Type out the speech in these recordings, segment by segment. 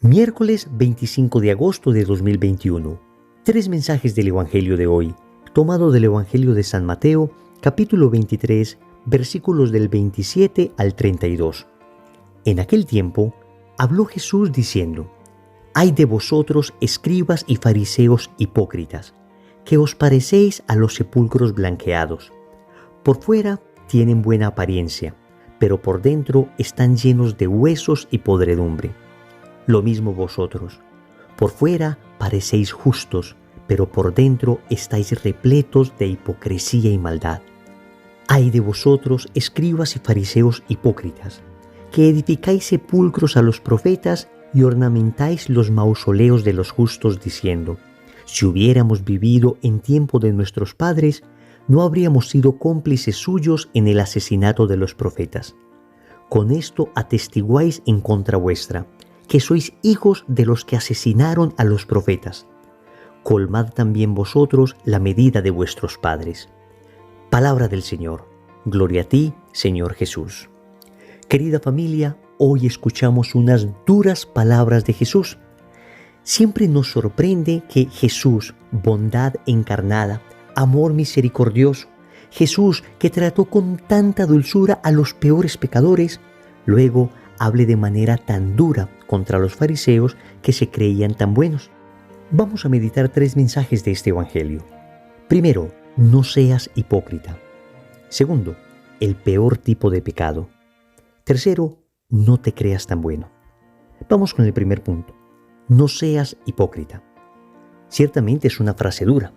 Miércoles 25 de agosto de 2021. Tres mensajes del Evangelio de hoy, tomado del Evangelio de San Mateo, capítulo 23, versículos del 27 al 32. En aquel tiempo, habló Jesús diciendo: «Ay de vosotros, escribas y fariseos hipócritas, que os parecéis a los sepulcros blanqueados. Por fuera tienen buena apariencia, pero por dentro están llenos de huesos y podredumbre. Lo mismo vosotros, por fuera parecéis justos, pero por dentro estáis repletos de hipocresía y maldad. Ay de vosotros, escribas y fariseos hipócritas, que edificáis sepulcros a los profetas y ornamentáis los mausoleos de los justos, diciendo: si hubiéramos vivido en tiempo de nuestros padres, no habríamos sido cómplices suyos en el asesinato de los profetas. Con esto atestiguáis en contra vuestra, que sois hijos de los que asesinaron a los profetas. Colmad también vosotros la medida de vuestros padres». Palabra del Señor. Gloria a ti, Señor Jesús. Querida familia, hoy escuchamos unas duras palabras de Jesús. Siempre nos sorprende que Jesús, bondad encarnada, amor misericordioso, Jesús que trató con tanta dulzura a los peores pecadores, luego hable de manera tan dura contra los fariseos que se creían tan buenos. Vamos a meditar tres mensajes de este Evangelio. Primero, no seas hipócrita. Segundo, el peor tipo de pecado. Tercero, no te creas tan bueno. Vamos con el primer punto. No seas hipócrita. Ciertamente es una frase dura.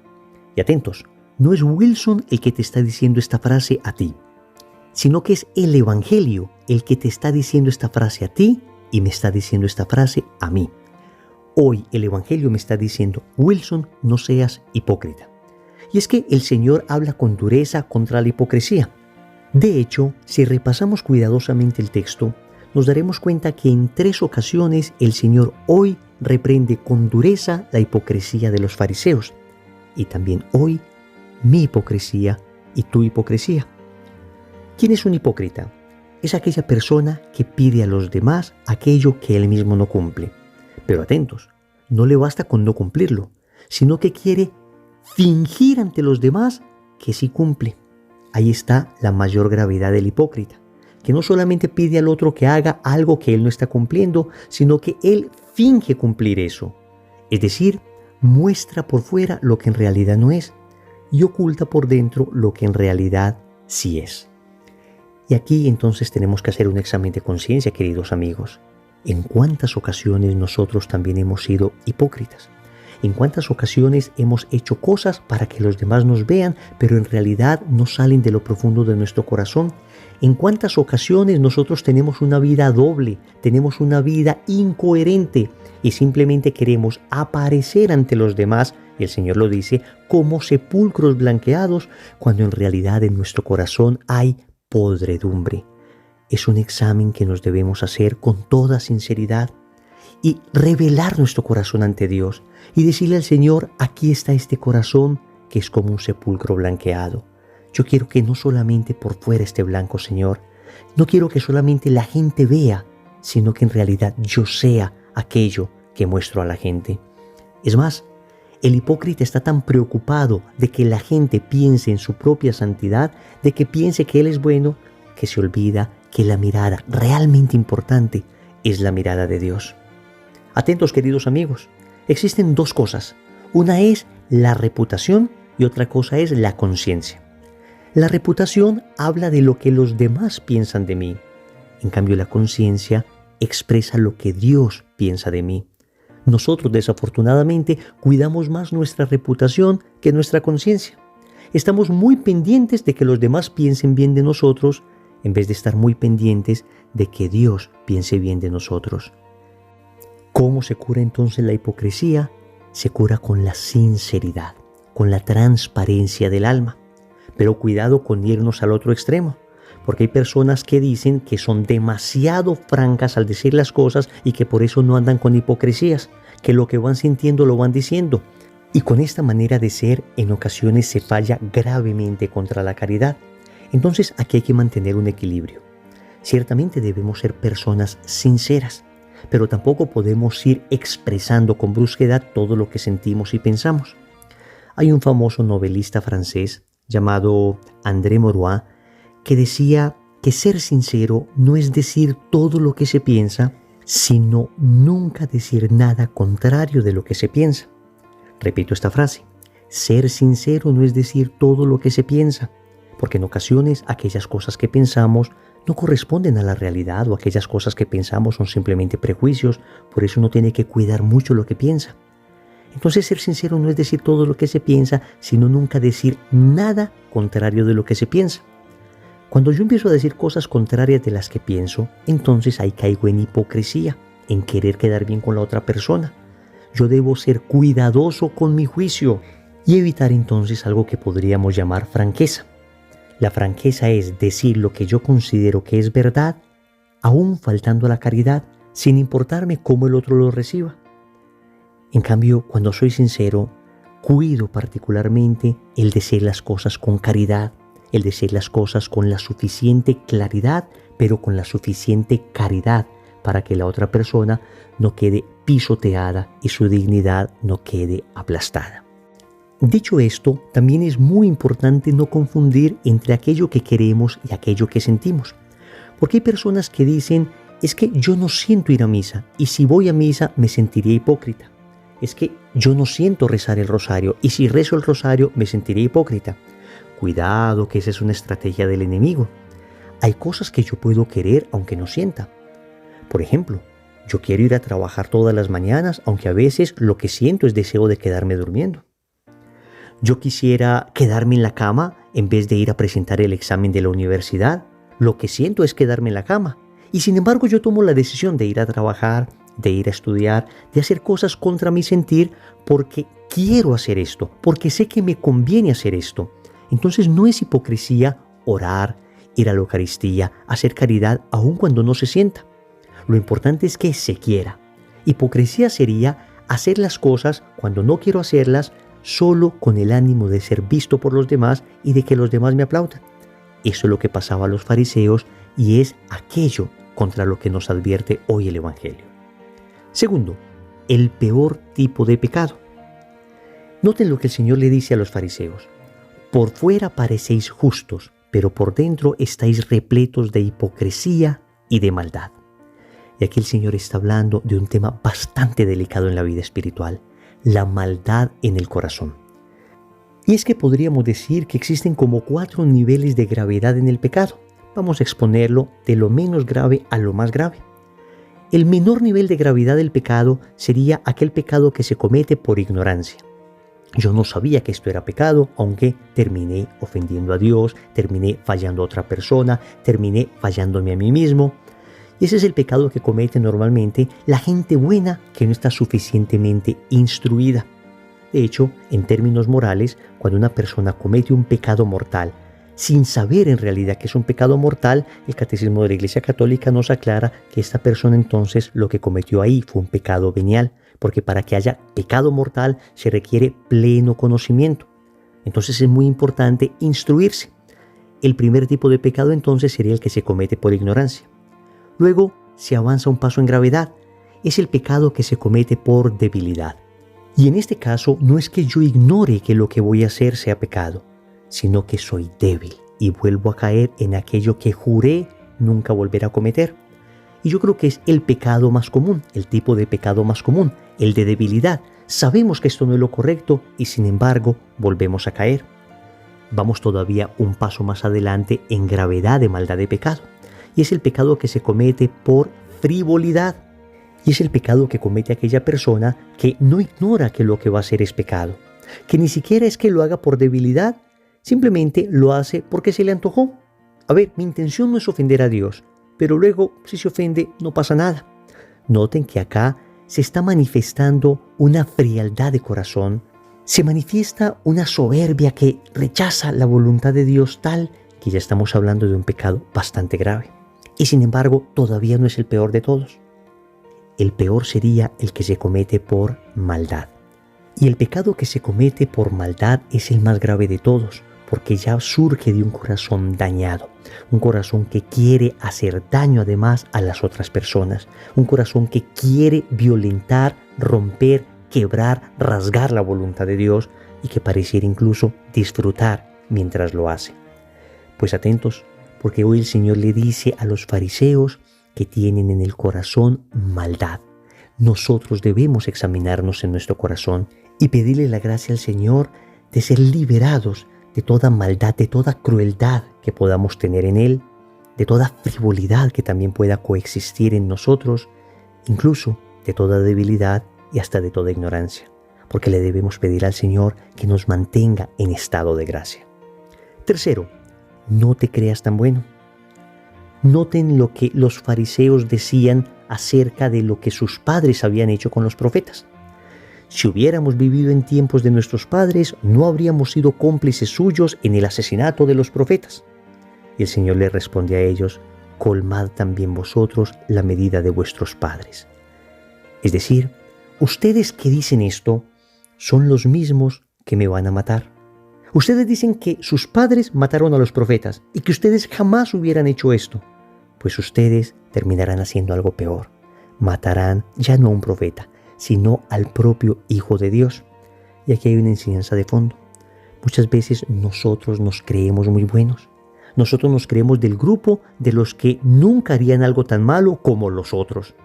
Y atentos, no es Wilson el que te está diciendo esta frase a ti, sino que es el Evangelio el que te está diciendo esta frase a ti y me está diciendo esta frase a mí. Hoy el Evangelio me está diciendo: Wilson, no seas hipócrita. Y es que el Señor habla con dureza contra la hipocresía. De hecho, si repasamos cuidadosamente el texto, nos daremos cuenta que en tres ocasiones el Señor hoy reprende con dureza la hipocresía de los fariseos. Y también hoy mi hipocresía y tu hipocresía. ¿Quién es un hipócrita? Es aquella persona que pide a los demás aquello que él mismo no cumple. Pero atentos, no le basta con no cumplirlo, sino que quiere fingir ante los demás que sí cumple. Ahí está la mayor gravedad del hipócrita, que no solamente pide al otro que haga algo que él no está cumpliendo, sino que él finge cumplir eso. Es decir, muestra por fuera lo que en realidad no es y oculta por dentro lo que en realidad sí es. Y aquí entonces tenemos que hacer un examen de conciencia, queridos amigos. ¿En cuántas ocasiones nosotros también hemos sido hipócritas? ¿En cuántas ocasiones hemos hecho cosas para que los demás nos vean, pero en realidad no salen de lo profundo de nuestro corazón? ¿En cuántas ocasiones nosotros tenemos una vida doble, tenemos una vida incoherente y simplemente queremos aparecer ante los demás, y el Señor lo dice, como sepulcros blanqueados, cuando en realidad en nuestro corazón hay podredumbre? Es un examen que nos debemos hacer con toda sinceridad y revelar nuestro corazón ante Dios y decirle al Señor: aquí está este corazón que es como un sepulcro blanqueado. Yo quiero que no solamente por fuera esté blanco, Señor. No quiero que solamente la gente vea, sino que en realidad yo sea aquello que muestro a la gente. Es más, el hipócrita está tan preocupado de que la gente piense en su propia santidad, de que piense que él es bueno, que se olvida que la mirada realmente importante es la mirada de Dios. Atentos, queridos amigos, existen dos cosas. Una es la reputación y otra cosa es la conciencia. La reputación habla de lo que los demás piensan de mí. En cambio, la conciencia expresa lo que Dios piensa de mí. Nosotros, desafortunadamente, cuidamos más nuestra reputación que nuestra conciencia. Estamos muy pendientes de que los demás piensen bien de nosotros, en vez de estar muy pendientes de que Dios piense bien de nosotros. ¿Cómo se cura entonces la hipocresía? Se cura con la sinceridad, con la transparencia del alma. Pero cuidado con irnos al otro extremo, porque hay personas que dicen que son demasiado francas al decir las cosas y que por eso no andan con hipocresías, que lo que van sintiendo lo van diciendo. Y con esta manera de ser, en ocasiones se falla gravemente contra la caridad. Entonces aquí hay que mantener un equilibrio. Ciertamente debemos ser personas sinceras, pero tampoco podemos ir expresando con brusquedad todo lo que sentimos y pensamos. Hay un famoso novelista francés llamado André Maurois que decía que ser sincero no es decir todo lo que se piensa, sino nunca decir nada contrario de lo que se piensa. Repito esta frase: ser sincero no es decir todo lo que se piensa, porque en ocasiones aquellas cosas que pensamos no corresponden a la realidad, o aquellas cosas que pensamos son simplemente prejuicios, por eso uno tiene que cuidar mucho lo que piensa. Entonces ser sincero no es decir todo lo que se piensa, sino nunca decir nada contrario de lo que se piensa. Cuando yo empiezo a decir cosas contrarias de las que pienso, entonces ahí caigo en hipocresía, en querer quedar bien con la otra persona. Yo debo ser cuidadoso con mi juicio y evitar entonces algo que podríamos llamar franqueza. La franqueza es decir lo que yo considero que es verdad, aún faltando a la caridad, sin importarme cómo el otro lo reciba. En cambio, cuando soy sincero, cuido particularmente el decir las cosas con caridad, el decir las cosas con la suficiente claridad, pero con la suficiente caridad, para que la otra persona no quede pisoteada y su dignidad no quede aplastada. Dicho esto, también es muy importante no confundir entre aquello que queremos y aquello que sentimos. Porque hay personas que dicen: es que yo no siento ir a misa, y si voy a misa me sentiría hipócrita. Es que yo no siento rezar el rosario, y si rezo el rosario me sentiría hipócrita. Cuidado, que esa es una estrategia del enemigo. Hay cosas que yo puedo querer aunque no sienta. Por ejemplo, yo quiero ir a trabajar todas las mañanas, aunque a veces lo que siento es deseo de quedarme durmiendo. Yo quisiera quedarme en la cama en vez de ir a presentar el examen de la universidad. Lo que siento es quedarme en la cama. Y sin embargo yo tomo la decisión de ir a trabajar, de ir a estudiar, de hacer cosas contra mi sentir porque quiero hacer esto, porque sé que me conviene hacer esto. Entonces no es hipocresía orar, ir a la Eucaristía, hacer caridad aun cuando no se sienta. Lo importante es que se quiera. Hipocresía sería hacer las cosas cuando no quiero hacerlas, solo con el ánimo de ser visto por los demás y de que los demás me aplaudan. Eso es lo que pasaba a los fariseos y es aquello contra lo que nos advierte hoy el Evangelio. Segundo, el peor tipo de pecado. Noten lo que el Señor le dice a los fariseos: por fuera parecéis justos, pero por dentro estáis repletos de hipocresía y de maldad. Y aquí el Señor está hablando de un tema bastante delicado en la vida espiritual: la maldad en el corazón. Y es que podríamos decir que existen como 4 niveles de gravedad en el pecado. Vamos a exponerlo de lo menos grave a lo más grave. El menor nivel de gravedad del pecado sería aquel pecado que se comete por ignorancia. Yo no sabía que esto era pecado, aunque terminé ofendiendo a Dios, terminé fallando a otra persona, terminé fallándome a mí mismo. Y ese es el pecado que comete normalmente la gente buena que no está suficientemente instruida. De hecho, en términos morales, cuando una persona comete un pecado mortal, sin saber en realidad que es un pecado mortal, el Catecismo de la Iglesia Católica nos aclara que esta persona entonces lo que cometió ahí fue un pecado venial, porque para que haya pecado mortal se requiere pleno conocimiento. Entonces es muy importante instruirse. El primer tipo de pecado entonces sería el que se comete por ignorancia. Luego se avanza un paso en gravedad. Es el pecado que se comete por debilidad. Y en este caso no es que yo ignore que lo que voy a hacer sea pecado, sino que soy débil y vuelvo a caer en aquello que juré nunca volver a cometer. Y yo creo que es el pecado más común, el tipo de pecado más común, el de debilidad. Sabemos que esto no es lo correcto y sin embargo volvemos a caer. Vamos todavía un paso más adelante en gravedad de maldad de pecado. Y es el pecado que se comete por frivolidad. Y es el pecado que comete aquella persona que no ignora que lo que va a hacer es pecado. Que ni siquiera es que lo haga por debilidad, simplemente lo hace porque se le antojó. A ver, mi intención no es ofender a Dios, pero luego si se ofende no pasa nada. Noten que acá se está manifestando una frialdad de corazón, se manifiesta una soberbia que rechaza la voluntad de Dios tal que ya estamos hablando de un pecado bastante grave. Y sin embargo, todavía no es el peor de todos. El peor sería el que se comete por maldad. Y el pecado que se comete por maldad es el más grave de todos, porque ya surge de un corazón dañado, un corazón que quiere hacer daño además a las otras personas, un corazón que quiere violentar, romper, quebrar, rasgar la voluntad de Dios y que pareciera incluso disfrutar mientras lo hace. Pues atentos, porque hoy el Señor le dice a los fariseos que tienen en el corazón maldad. Nosotros debemos examinarnos en nuestro corazón y pedirle la gracia al Señor de ser liberados de toda maldad, de toda crueldad que podamos tener en Él, de toda frivolidad que también pueda coexistir en nosotros, incluso de toda debilidad y hasta de toda ignorancia, porque le debemos pedir al Señor que nos mantenga en estado de gracia. Tercero, no te creas tan bueno. Noten lo que los fariseos decían acerca de lo que sus padres habían hecho con los profetas. Si hubiéramos vivido en tiempos de nuestros padres, no habríamos sido cómplices suyos en el asesinato de los profetas. Y el Señor le responde a ellos, colmad también vosotros la medida de vuestros padres. Es decir, ustedes que dicen esto son los mismos que me van a matar. Ustedes dicen que sus padres mataron a los profetas y que ustedes jamás hubieran hecho esto. Pues ustedes terminarán haciendo algo peor. Matarán ya no a un profeta, sino al propio Hijo de Dios. Y aquí hay una enseñanza de fondo. Muchas veces nosotros nos creemos muy buenos. Nosotros nos creemos del grupo de los que nunca harían algo tan malo como los otros.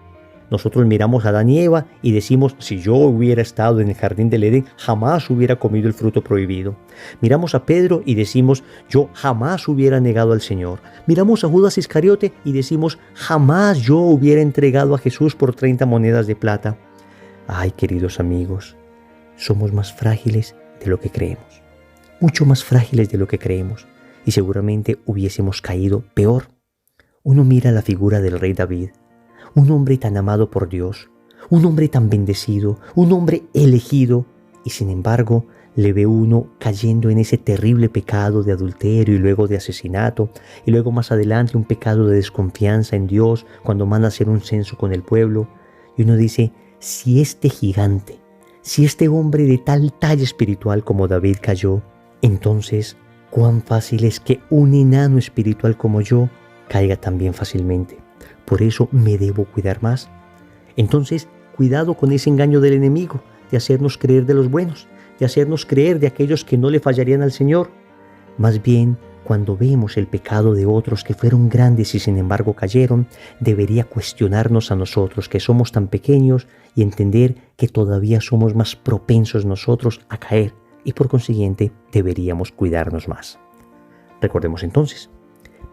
Nosotros miramos a Adán y Eva y decimos, si yo hubiera estado en el jardín del Edén, jamás hubiera comido el fruto prohibido. Miramos a Pedro y decimos, yo jamás hubiera negado al Señor. Miramos a Judas Iscariote y decimos, jamás yo hubiera entregado a Jesús por 30 monedas de plata. Ay, queridos amigos, somos más frágiles de lo que creemos. Mucho más frágiles de lo que creemos. Y seguramente hubiésemos caído peor. Uno mira la figura del rey David. Un hombre tan amado por Dios, un hombre tan bendecido, un hombre elegido, y sin embargo le ve uno cayendo en ese terrible pecado de adulterio y luego de asesinato, y luego más adelante un pecado de desconfianza en Dios cuando manda hacer un censo con el pueblo, y uno dice, si este gigante, si este hombre de tal talla espiritual como David cayó, entonces cuán fácil es que un enano espiritual como yo caiga también fácilmente. Por eso me debo cuidar más. Entonces, cuidado con ese engaño del enemigo, de hacernos creer de los buenos, de hacernos creer de aquellos que no le fallarían al Señor. Más bien, cuando vemos el pecado de otros que fueron grandes y sin embargo cayeron, debería cuestionarnos a nosotros que somos tan pequeños y entender que todavía somos más propensos nosotros a caer y por consiguiente deberíamos cuidarnos más. Recordemos entonces,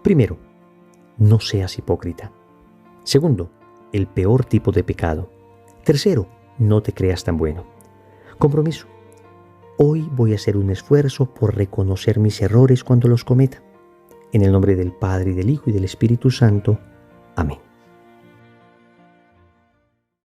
primero, no seas hipócrita. Segundo, el peor tipo de pecado. Tercero, no te creas tan bueno. Compromiso. Hoy voy a hacer un esfuerzo por reconocer mis errores cuando los cometa. En el nombre del Padre, y del Hijo, y del Espíritu Santo. Amén.